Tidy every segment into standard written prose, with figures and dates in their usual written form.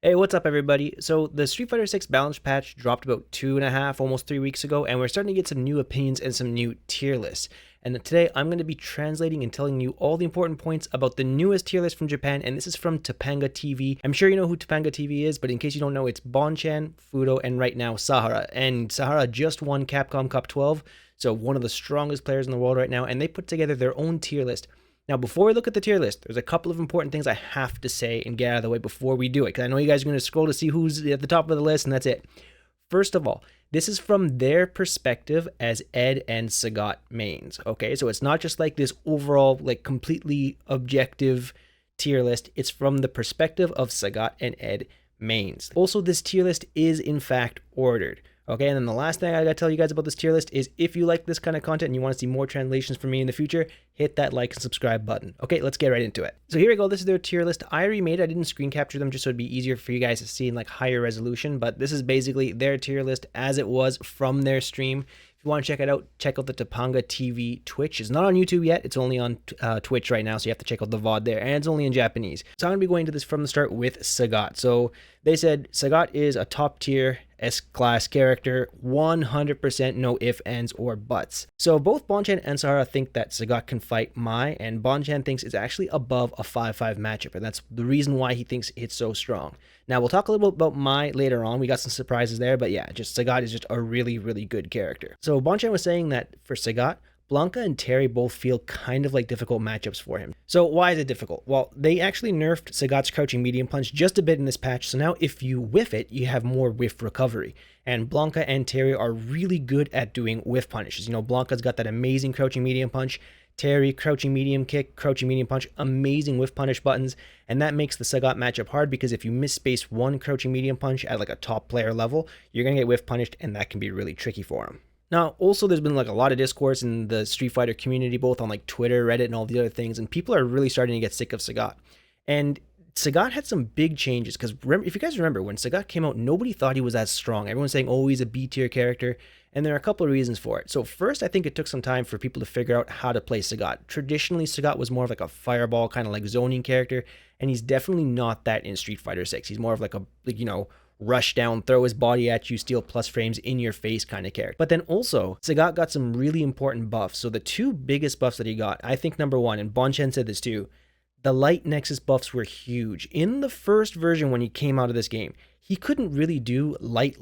Hey, what's up, everybody? So, the Street Fighter 6 balance patch dropped about 2.5, almost 3 weeks ago, and we're starting to get some new opinions and some new tier lists. And today, I'm going to be translating and telling you all the important points about the newest tier list from Japan, and this is from Topanga TV. I'm sure you know who Topanga TV is, but in case you don't know, it's Bonchan, Fudo, and right now, Sahara. And Sahara just won Capcom Cup 12, so one of the strongest players in the world right now, and they put together their own tier list. Now, before we look at the tier list, there's a couple of important things I have to say and get out of the way before we do it, because I know you guys are going to scroll to see who's at the top of the list, and that's it. First of all, this is from their perspective as Ed and Sagat mains, okay? So it's not just like this overall, like, completely objective tier list. It's from the perspective of Sagat and Ed mains. Also, this tier list is, in fact, ordered. Okay, and then the last thing I gotta tell you guys about this tier list is if you like this kind of content and you want to see more translations from me in the future, hit that like and subscribe button. Okay, let's get right into it. So here we go. This is their tier list. I remade it. I didn't screen capture them just so it'd be easier for you guys to see in like higher resolution, but this is basically their tier list as it was from their stream. If you want to check it out, check out the Topanga TV Twitch. It's not on YouTube yet. It's only on Twitch right now, so you have to check out the VOD there, and it's only in Japanese. So I'm going to be going to this from the start with Sagat. So they said Sagat is a top tier S-class character, 100% no ifs, ands, or buts. So both Bonchan and Sahara think that Sagat can fight Mai, and Bonchan thinks it's actually above a 5-5 matchup, and that's the reason why he thinks it's so strong. Now, we'll talk a little bit about Mai later on. We got some surprises there, but yeah, just Sagat is just a really, really good character. So Bonchan was saying that for Sagat, Blanka and Terry both feel kind of like difficult matchups for him. So why is it difficult? Well, they actually nerfed Sagat's crouching medium punch just a bit in this patch, so now if you whiff it, you have more whiff recovery. And Blanka and Terry are really good at doing whiff punishes. You know, Blanka's got that amazing crouching medium punch, Terry, crouching medium kick, crouching medium punch, amazing whiff punish buttons, and that makes the Sagat matchup hard because if you misspace one crouching medium punch at like a top player level, you're going to get whiff punished, and that can be really tricky for him. Now, also, there's been like a lot of discourse in the Street Fighter community, both on like Twitter, Reddit, and all the other things, and people are really starting to get sick of Sagat. And Sagat had some big changes, because if you guys remember, when Sagat came out, nobody thought he was as strong. Everyone's saying, oh, he's a B-tier character, and there are a couple of reasons for it. So first, I think it took some time for people to figure out how to play Sagat. Traditionally, Sagat was more of like a fireball, kind of like zoning character, and he's definitely not that in Street Fighter 6. He's more of like a, like, you know, rush down, throw his body at you, steal plus frames in your face kind of character. But then also, Sagat got some really important buffs. So the two biggest buffs that he got, I think number one, and Bonchan said this too, the light nexus buffs were huge. In the first version when he came out of this game, he couldn't really do light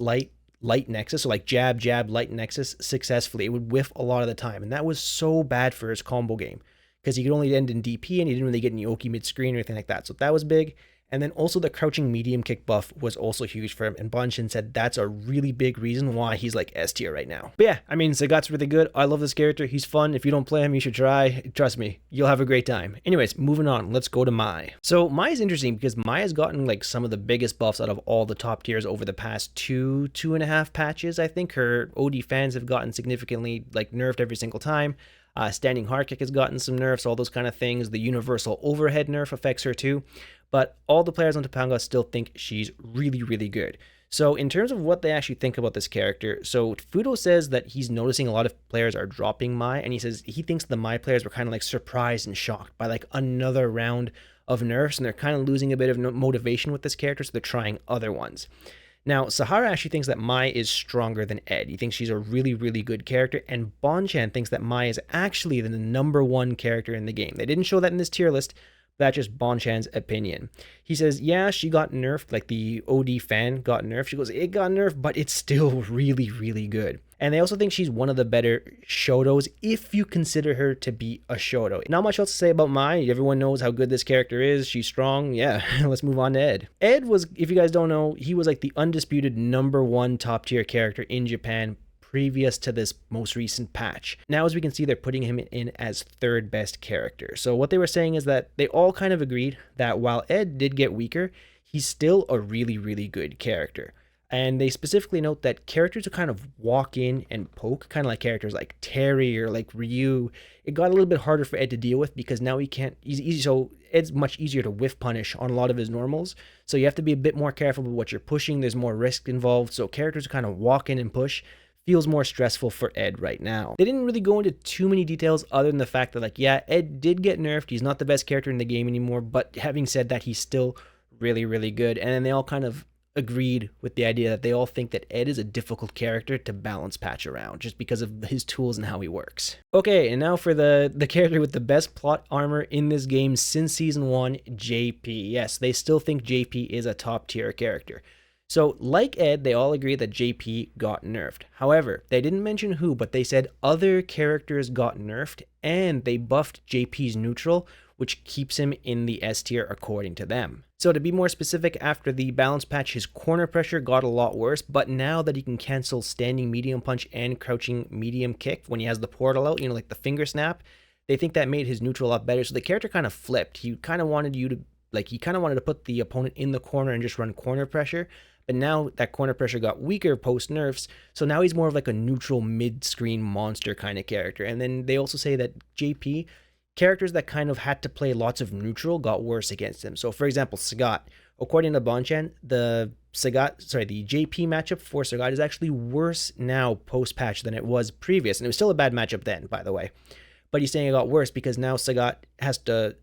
nexus, so like jab, light nexus successfully. It would whiff a lot of the time, and that was so bad for his combo game because he could only end in DP and he didn't really get any Oki mid-screen or anything like that. So that was big. And then also the crouching medium kick buff was also huge for him. And Bonchan said that's a really big reason why he's like S tier right now. But yeah, I mean, Sagat's really good. I love this character. He's fun. If you don't play him, you should try. Trust me, you'll have a great time. Anyways, moving on. Let's go to Mai. So Mai is interesting because Mai has gotten like some of the biggest buffs out of all the top tiers over the past two and a half patches. I think her OD fans have gotten significantly like nerfed every single time. Standing hard kick has gotten some nerfs, all those kind of things. The universal overhead nerf affects her too. But all the players on Topanga still think she's really, really good. So in terms of what they actually think about this character, so Fudo says that he's noticing a lot of players are dropping Mai, and he says he thinks the Mai players were kind of like surprised and shocked by like another round of nerfs, and they're kind of losing a bit of motivation with this character, so they're trying other ones. Now, Sahara actually thinks that Mai is stronger than Ed. He thinks she's a really, really good character, and Bonchan thinks that Mai is actually the number one character in the game. They didn't show that in this tier list, but that's just Bonchan's opinion. He says, yeah, she got nerfed, like the OD fan got nerfed. She goes, it got nerfed, but it's still really, really good. And they also think she's one of the better Shotos if you consider her to be a Shoto. Not much else to say about Mai. Everyone knows how good this character is. She's strong. Yeah, let's move on to Ed. Ed was, if you guys don't know, he was like the undisputed number one top tier character in Japan previous to this most recent patch. Now, as we can see, they're putting him in as third best character. So what they were saying is that they all kind of agreed that while Ed did get weaker, he's still a really, really good character. And they specifically note that characters who kind of walk in and poke, kind of like characters like Terry or like Ryu, it got a little bit harder for Ed to deal with because now he can't, so Ed's much easier to whiff punish on a lot of his normals. So you have to be a bit more careful with what you're pushing. There's more risk involved. So characters who kind of walk in and push feels more stressful for Ed right now. They didn't really go into too many details other than the fact that, like, yeah, Ed did get nerfed. He's not the best character in the game anymore, but having said that, he's still really, really good. And then they all kind of agreed with the idea that they all think that Ed is a difficult character to balance patch around just because of his tools and how he works. Okay, and now for the character with the best plot armor in this game since Season 1, JP. Yes, they still think JP is a top tier character. So, like Ed, they all agree that JP got nerfed. However, they didn't mention who, but they said other characters got nerfed, and they buffed JP's neutral, which keeps him in the S tier according to them. So to be more specific, after the balance patch, his corner pressure got a lot worse, but now that he can cancel standing medium punch and crouching medium kick when he has the portal out, like the finger snap, they think that made his neutral a lot better. So the character kind of flipped. He kind of wanted to put the opponent in the corner and just run corner pressure. But now that corner pressure got weaker post nerfs, so now he's more of like a neutral mid-screen monster kind of character. And then they also say that JP, characters that kind of had to play lots of neutral got worse against him. So for example, Sagat, according to Blanka, the JP matchup for Sagat is actually worse now post-patch than it was previous. And it was still a bad matchup then, by the way. But he's saying it got worse because now Sagat has to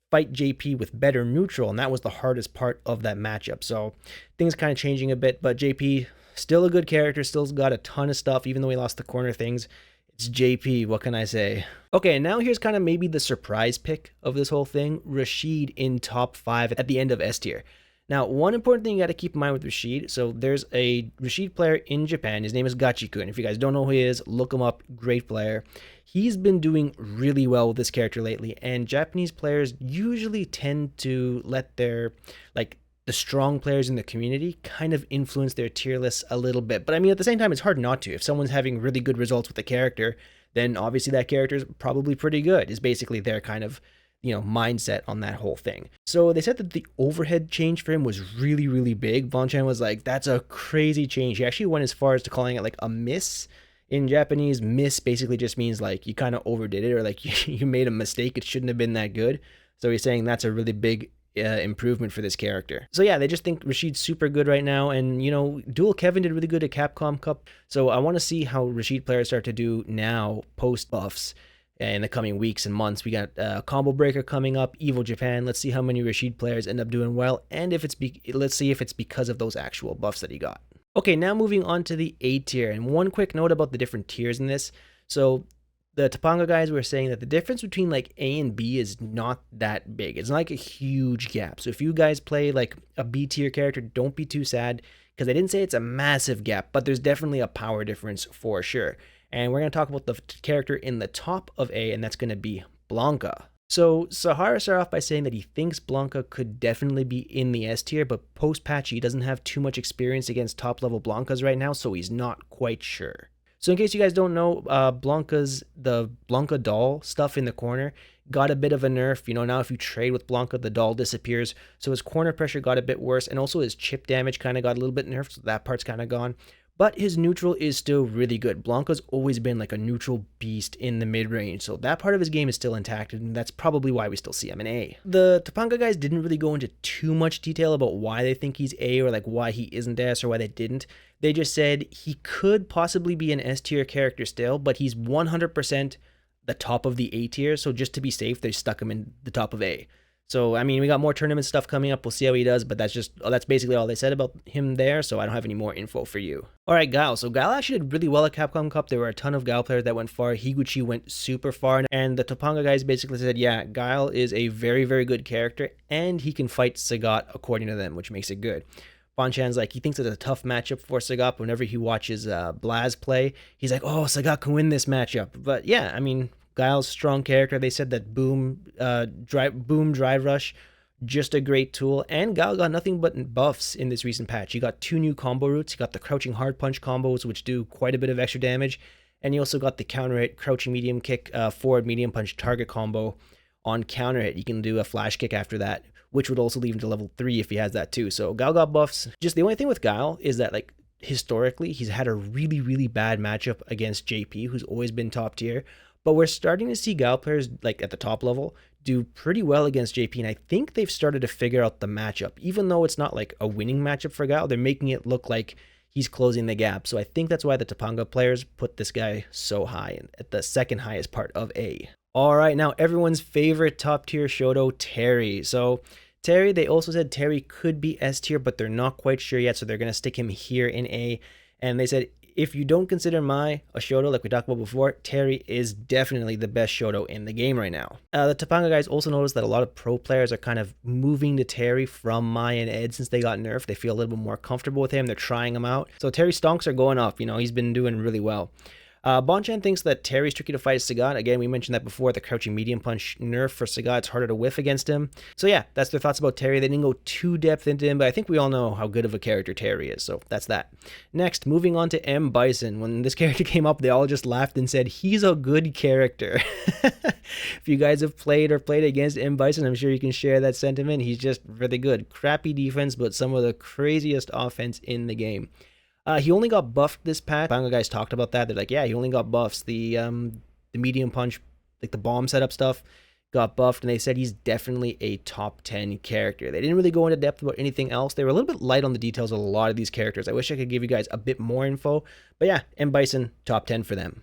fight JP with better neutral, and that was the hardest part of that matchup. So things kind of changing a bit, but JP, still a good character, still got a ton of stuff, even though he lost the corner things. It's JP, what can I say? Okay, and now here's kind of maybe the surprise pick of this whole thing, Rashid in top 5 at the end of S tier. Now, one important thing you got to keep in mind with Rashid, so there's a Rashid player in Japan, his name is Gachiku, if you guys don't know who he is, look him up, great player. He's been doing really well with this character lately, and Japanese players usually tend to let their, the strong players in the community kind of influence their tier lists a little bit. But I mean, at the same time, it's hard not to. If someone's having really good results with a character, then obviously that character is probably pretty good, is basically their kind of, mindset on that whole thing. So they said that the overhead change for him was really, really big. Blanka was like, that's a crazy change. He actually went as far as to calling it like a miss. In Japanese, miss basically just means like you kind of overdid it, or like you made a mistake. It shouldn't have been that good. So he's saying that's a really big improvement for this character. So yeah, they just think Rashid's super good right now, and Dual Kevin did really good at Capcom Cup. So I want to see how Rashid players start to do now post buffs in the coming weeks and months. We got Combo Breaker coming up, Evo Japan. Let's see how many Rashid players end up doing well, and let's see if it's because of those actual buffs that he got. Okay, now moving on to the A tier, and one quick note about the different tiers in this. So the Topanga guys were saying that the difference between like A and B is not that big. It's not like a huge gap. So if you guys play like a B tier character, don't be too sad, because I didn't say it's a massive gap, but there's definitely a power difference for sure. And we're going to talk about the character in the top of A, and that's going to be Blanka. So Sahara started off by saying that he thinks Blanka could definitely be in the S tier, but post-patch he doesn't have too much experience against top-level Blankas right now, so he's not quite sure. So in case you guys don't know, the Blanka doll stuff in the corner got a bit of a nerf. Now if you trade with Blanka, the doll disappears, so his corner pressure got a bit worse, and also his chip damage kind of got a little bit nerfed, so that part's kind of gone. But his neutral is still really good. Blanka's always been like a neutral beast in the mid-range, so that part of his game is still intact, and that's probably why we still see him in A. The Topanga guys didn't really go into too much detail about why they think he's A, or like why he isn't S, or why they didn't. They just said he could possibly be an S tier character still, but he's 100% the top of the A tier, so just to be safe, they stuck him in the top of A. So, I mean, we got more tournament stuff coming up. We'll see how he does, but that's basically all they said about him there, so I don't have any more info for you. All right, Guile. So Guile actually did really well at Capcom Cup. There were a ton of Guile players that went far. Higuchi went super far, and the Topanga guys basically said, yeah, Guile is a very, very good character, and he can fight Sagat according to them, which makes it good. Bonchan's like, he thinks it's a tough matchup for Sagat. Whenever he watches Blaz play, he's like, oh, Sagat can win this matchup. But yeah, I mean, Guile's strong character. They said that Boom Drive Rush, just a great tool. And Guile got nothing but buffs in this recent patch. He got 2 new combo routes. He got the crouching hard punch combos, which do quite a bit of extra damage. And he also got the counter hit, crouching medium kick, forward medium punch target combo on counter hit. You can do a flash kick after that, which would also lead him to level 3 if he has that too. So Guile got buffs. Just the only thing with Guile is that, like, historically, he's had a really, really bad matchup against JP, who's always been top tier. But we're starting to see Guile players, like at the top level, do pretty well against JP, and I think they've started to figure out the matchup. Even though it's not like a winning matchup for Guile, they're making it look like he's closing the gap. So I think that's why the Topanga players put this guy so high, at the second highest part of A. All right, now everyone's favorite top tier Shoto, Terry. So Terry, they also said Terry could be S tier, but they're not quite sure yet, so they're going to stick him here in A. And they said, if you don't consider Mai a Shoto, like we talked about before, Terry is definitely the best Shoto in the game right now. The Topanga guys also noticed that a lot of pro players are kind of moving to Terry from Mai and Ed since they got nerfed. They feel a little bit more comfortable with him. They're trying him out. So Terry stonks are going up. He's been doing really well. Bonchan thinks that Terry's tricky to fight as Sagat. Again, we mentioned that before, the crouching medium punch nerf for Sagat, it's harder to whiff against him. So yeah, that's their thoughts about Terry. They didn't go too depth into him, but I think we all know how good of a character Terry is, so that's that. Next, moving on to M. Bison. When this character came up, they all just laughed and said, he's a good character. If you guys have played against M. Bison, I'm sure you can share that sentiment. He's just really good. Crappy defense, but some of the craziest offense in the game. He only got buffed this patch. Blanka guys talked about that. They're like, yeah, he only got buffs. The medium punch, like the bomb setup stuff, got buffed, and they said he's definitely a top 10 character. They didn't really go into depth about anything else. They were a little bit light on the details of a lot of these characters. I wish I could give you guys a bit more info, but yeah, M. Bison, top 10 for them.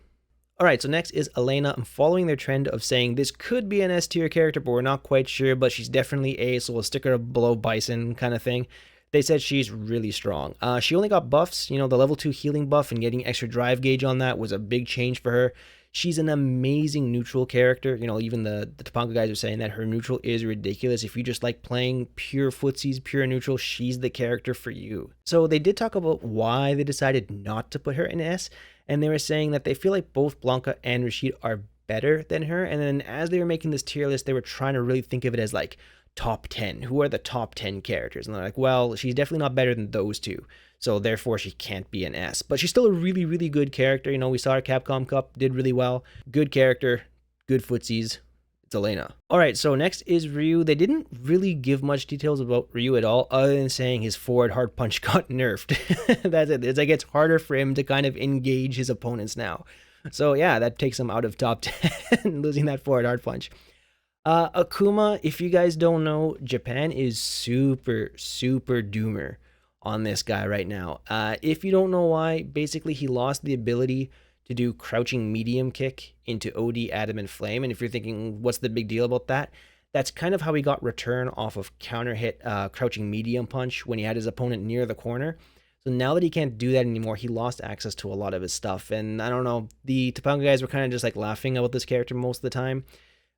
Alright, so next is Elena. I'm following their trend of saying this could be an S tier character, but we're not quite sure, but she's definitely A, so we'll stick her below Bison kind of thing. They said she's really strong. She only got buffs. The level 2 healing buff and getting extra drive gauge on that was a big change for her. She's an amazing neutral character. Even the Topanga guys are saying that her neutral is ridiculous. If you just like playing pure footsies, pure neutral, she's the character for you. So they did talk about why they decided not to put her in S, and they were saying that they feel like both Blanka and Rashid are better than her, and then as they were making this tier list, they were trying to really think of it as like, top 10. Who are the top 10 characters? And they're like, well, she's definitely not better than those two. So therefore, she can't be an S. But she's still a really, really good character. We saw her Capcom Cup, did really well. Good character, good footsies. It's Elena. All right, so next is Ryu. They didn't really give much details about Ryu at all, other than saying his forward hard punch got nerfed. That's it. It's like it's harder for him to kind of engage his opponents now. So yeah, that takes him out of top 10, losing that forward hard punch. Akuma, if you guys don't know, Japan is super doomer on this guy right now. If you don't know why, basically he lost the ability to do crouching medium kick into OD, Adamant Flame. And if you're thinking, what's the big deal about that? That's kind of how he got return off of counter hit crouching medium punch when he had his opponent near the corner. So now that he can't do that anymore, he lost access to a lot of his stuff. And I don't know, the Topanga guys were kind of just like laughing about this character most of the time.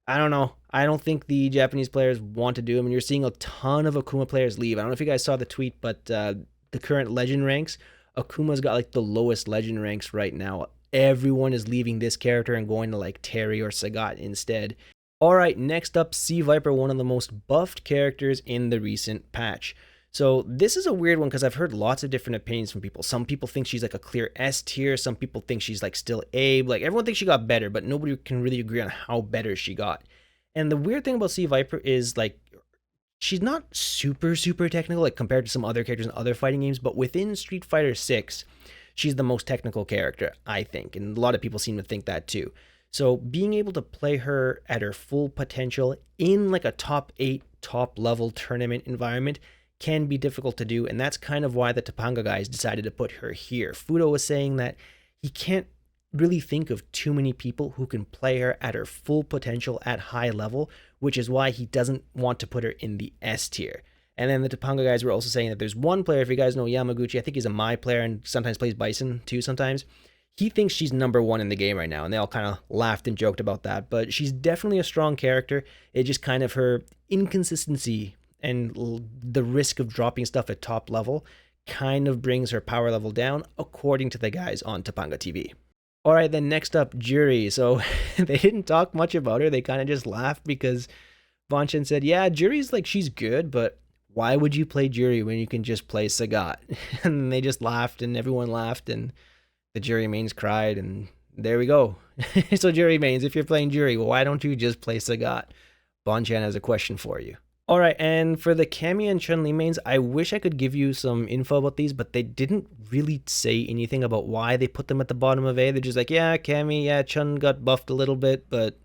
I don't know. I don't think the Japanese players want to do him, and you're seeing a ton of Akuma players leave. I don't know if you guys saw the tweet, but the current legend ranks, Akuma's got like the lowest legend ranks right now. Everyone is leaving this character and going to like Terry or Sagat instead. Alright, next up, Sea Viper, one of the most buffed characters in the recent patch. So this is a weird one because I've heard lots of different opinions from people. Some people think she's like a clear S tier. Some people think she's like still A. Like everyone thinks she got better, but nobody can really agree on how better she got. And the weird thing about Sea Viper is like she's not super technical like compared to some other characters in other fighting games, but within Street Fighter 6, she's the most technical character, I think. And a lot of people seem to think that too. So being able to play her at her full potential in like a top 8, top level tournament environment can be difficult to do, and that's kind of why the Topanga guys decided to put her here. Fudo was saying that he can't really think of too many people who can play her at her full potential at high level, which is why he doesn't want to put her in the S tier. And then the Topanga guys were also saying that there's one player, if you guys know Yamaguchi, I think he's a Mai player and sometimes plays Bison too sometimes. He thinks she's number 1 in the game right now, and they all kind of laughed and joked about that. But she's definitely a strong character. It's just kind of her inconsistency and the risk of dropping stuff at top level kind of brings her power level down, according to the guys on Topanga TV. Alright, then next up, Juri. So they didn't talk much about her. They kind of just laughed because Vanchan said, yeah, Juri's like, she's good, but why would you play Juri when you can just play Sagat? And they just laughed, and everyone laughed, and the Juri mains cried, and there we go. So Juri mains, if you're playing Juri, why don't you just play Sagat? Vanchan has a question for you. Alright, and for the Cammy and Chun mains, I wish I could give you some info about these, but they didn't really say anything about why they put them at the bottom of A. They're just like, yeah, Cammy, yeah, Chun got buffed a little bit, but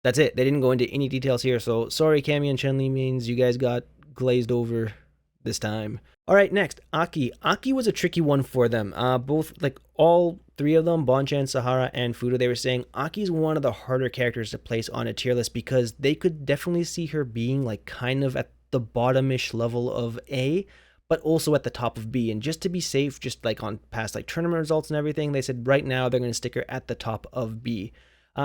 that's it. They didn't go into any details here, so sorry Cammy and Chun mains, you guys got glazed over this time. Alright, next, Aki. Aki was a tricky one for them. Both, like, all 3 of them, Bonchan, Sahara, and Fudo, they were saying Aki's one of the harder characters to place on a tier list because they could definitely see her being, like, kind of at the bottomish level of A, but also at the top of B. And just to be safe, just like on past like tournament results and everything, they said right now they're going to stick her at the top of B.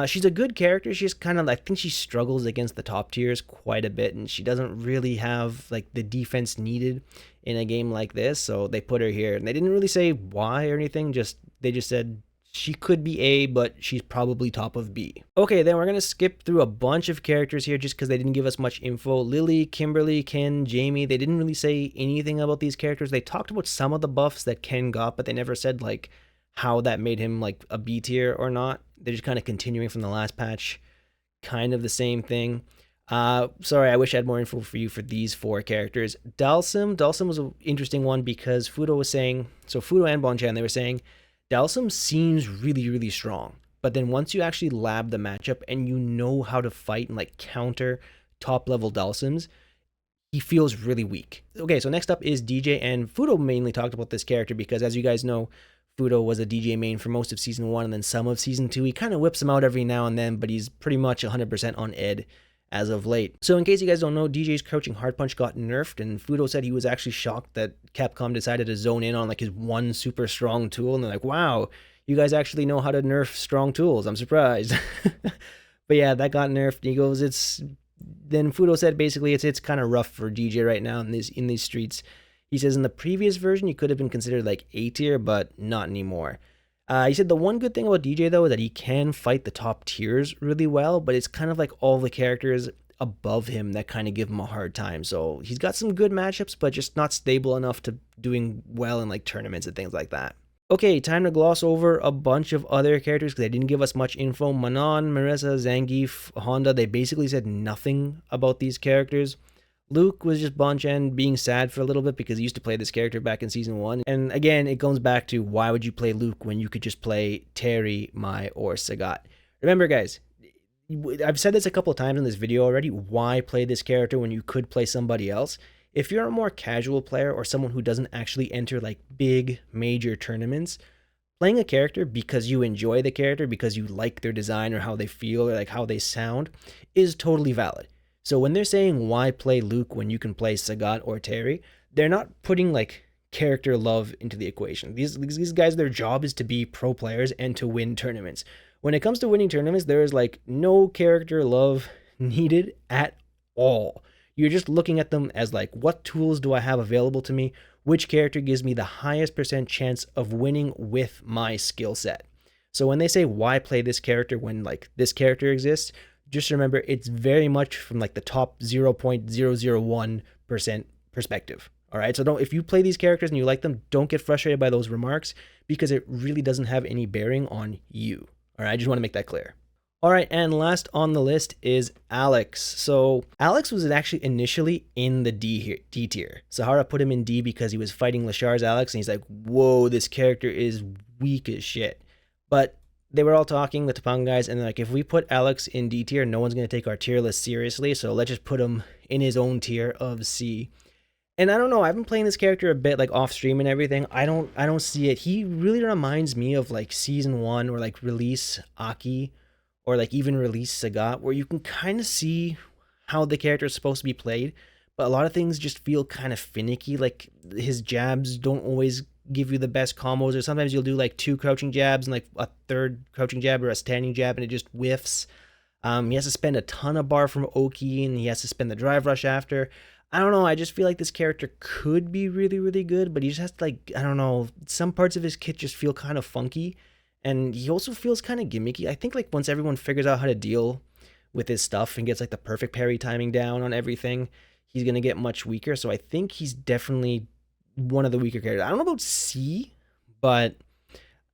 She's a good character. She's kind of, I think she struggles against the top tiers quite a bit, and she doesn't really have like the defense needed in a game like this. So they put her here, and they didn't really say why or anything. They just said she could be A, but she's probably top of B. Okay, then we're gonna skip through a bunch of characters here just because they didn't give us much info. Lily, Kimberly, Ken, Jamie, they didn't really say anything about these characters. They talked about some of the buffs that Ken got, but they never said like how that made him like a B tier or not. They're just kind of continuing from the last patch, kind of the same thing. Sorry, I wish I had more info for you for these 4 characters. Dhalsim was an interesting one because Fudo was saying, so Fudo and Bonchan, they were saying, Dhalsim seems really, really strong. But then once you actually lab the matchup and you know how to fight and like counter top level Dhalsims, he feels really weak. Okay, so next up is Deejay, and Fudo mainly talked about this character because, as you guys know, Fudo was a Deejay main for most of Season 1 and then some of Season 2. He kind of whips him out every now and then, but he's pretty much 100% on Ed as of late. So in case you guys don't know, Deejay's crouching hard punch got nerfed, and Fudo said he was actually shocked that Capcom decided to zone in on like his one super strong tool, and they're like, wow, you guys actually know how to nerf strong tools. I'm surprised. But yeah, that got nerfed. He goes, then Fudo said basically it's kind of rough for Deejay right now in these streets. He says in the previous version, he could have been considered like A tier, but not anymore. He said the one good thing about Deejay, though, is that he can fight the top tiers really well, but it's kind of like all the characters above him that kind of give him a hard time. So he's got some good matchups, but just not stable enough to doing well in like tournaments and things like that. Okay, time to gloss over a bunch of other characters because they didn't give us much info. Manon, Marissa, Zangief, Honda, they basically said nothing about these characters. Luke was just Bonchan being sad for a little bit because he used to play this character back in Season 1. And again, it goes back to why would you play Luke when you could just play Terry, Mai, or Sagat? Remember, guys, I've said this a couple of times in this video already. Why play this character when you could play somebody else? If you're a more casual player or someone who doesn't actually enter like big major tournaments, playing a character because you enjoy the character, because you like their design or how they feel or like how they sound is totally valid. So when they're saying why play Luke when you can play Sagat or Terry, they're not putting like character love into the equation. These guys, their job is to be pro players and to win tournaments. When it comes to winning tournaments, there is like no character love needed at all. You're just looking at them as like, what tools do I have available to me? Which character gives me the highest % chance of winning with my skill set? So when they say why play this character when like this character exists, just remember it's very much from like the top 0.001% perspective. All right. So if you play these characters and you like them, don't get frustrated by those remarks because it really doesn't have any bearing on you. All right. I just want to make that clear. All right, and last on the list is Alex. So Alex was actually initially in the D tier. Sahara put him in D because he was fighting Lashar's Alex, and he's like, whoa, this character is weak as shit. But they were all talking, the Topanga guys, and they're like, if we put Alex in D tier, no one's going to take our tier list seriously, so let's just put him in his own tier of C. And I don't know, I've been playing this character a bit like off stream and everything. I don't see it. He really reminds me of like Season 1 or like Release Aki, or like even Release Sagat, where you can kind of see how the character is supposed to be played, but a lot of things just feel kind of finicky. Like his jabs don't always give you the best combos, or sometimes you'll do like 2 crouching jabs and like a 3rd crouching jab or a standing jab and it just whiffs. He has to spend a ton of bar from Oki, and he has to spend the drive rush after. I don't know, I just feel like this character could be really, really good, but he just has to like, I don't know, some parts of his kit just feel kind of funky. And he also feels kind of gimmicky. I think like once everyone figures out how to deal with his stuff and gets like the perfect parry timing down on everything, he's going to get much weaker. So I think he's definitely one of the weaker characters. I don't know about C, but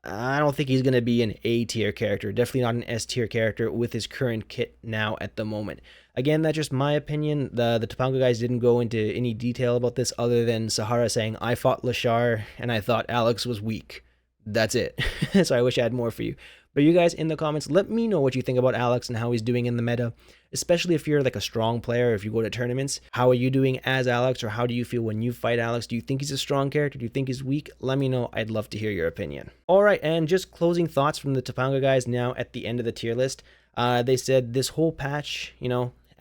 I don't think he's going to be an A tier character. Definitely not an S tier character with his current kit now at the moment. Again, that's just my opinion. The Topanga guys didn't go into any detail about this other than Sahara saying, I fought Lashar and I thought Alex was weak. That's it. So I wish I had more for you. But you guys in the comments, let me know what you think about Alex and how he's doing in the meta, especially if you're like a strong player, if you go to tournaments. How are you doing as Alex, or how do you feel when you fight Alex? Do you think he's a strong character? Do you think he's weak? Let me know. I'd love to hear your opinion. All right, and just closing thoughts from the Topanga guys now at the end of the tier list. They said this whole patch,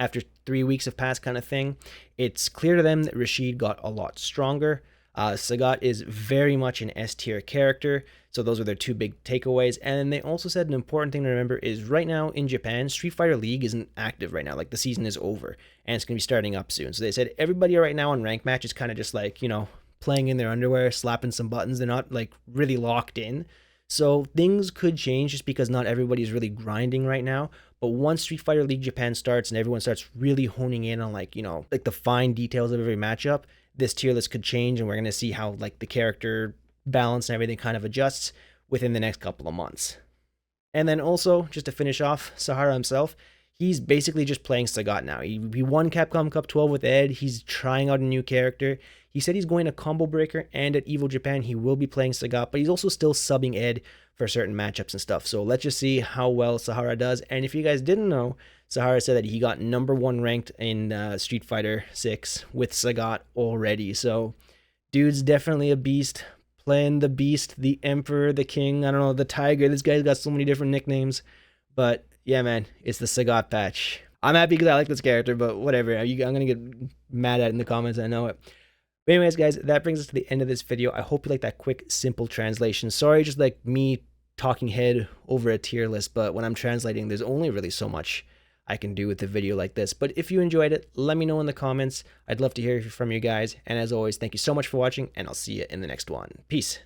after 3 weeks have passed kind of thing. It's clear to them that Rashid got a lot stronger. Sagat is very much an S tier character, so those are their two big takeaways. And they also said an important thing to remember is right now in Japan, Street Fighter League isn't active right now. Like the season is over and it's going to be starting up soon. So they said everybody right now on rank match is kind of just like, you know, playing in their underwear, slapping some buttons. They're not like really locked in. So things could change just because not everybody's really grinding right now. But once Street Fighter League Japan starts and everyone starts really honing in on like, you know, like the fine details of every matchup, this tier list could change and we're going to see how like the character balance and everything kind of adjusts within the next couple of months. And then also, just to finish off, Sahara himself, he's basically just playing Sagat now. He won Capcom Cup 12 with Ed. He's trying out a new character. He said he's going to Combo Breaker, and at Evo Japan, he will be playing Sagat, but he's also still subbing Ed for certain matchups and stuff. So let's just see how well Sahara does. And if you guys didn't know, Sahara said that he got #1 ranked in Street Fighter 6 with Sagat already. So dude's definitely a beast. Playing the beast, the emperor, the king, I don't know, the tiger. This guy's got so many different nicknames. But yeah, man, it's the Sagat patch. I'm happy because I like this character, but whatever. I'm going to get mad at it in the comments, I know it. But anyways, guys, that brings us to the end of this video. I hope you like that quick, simple translation. Sorry, just like me talking head over a tier list, but when I'm translating, there's only really so much I can do with a video like this. But if you enjoyed it, let me know in the comments. I'd love to hear from you guys. And as always, thank you so much for watching, and I'll see you in the next one. Peace.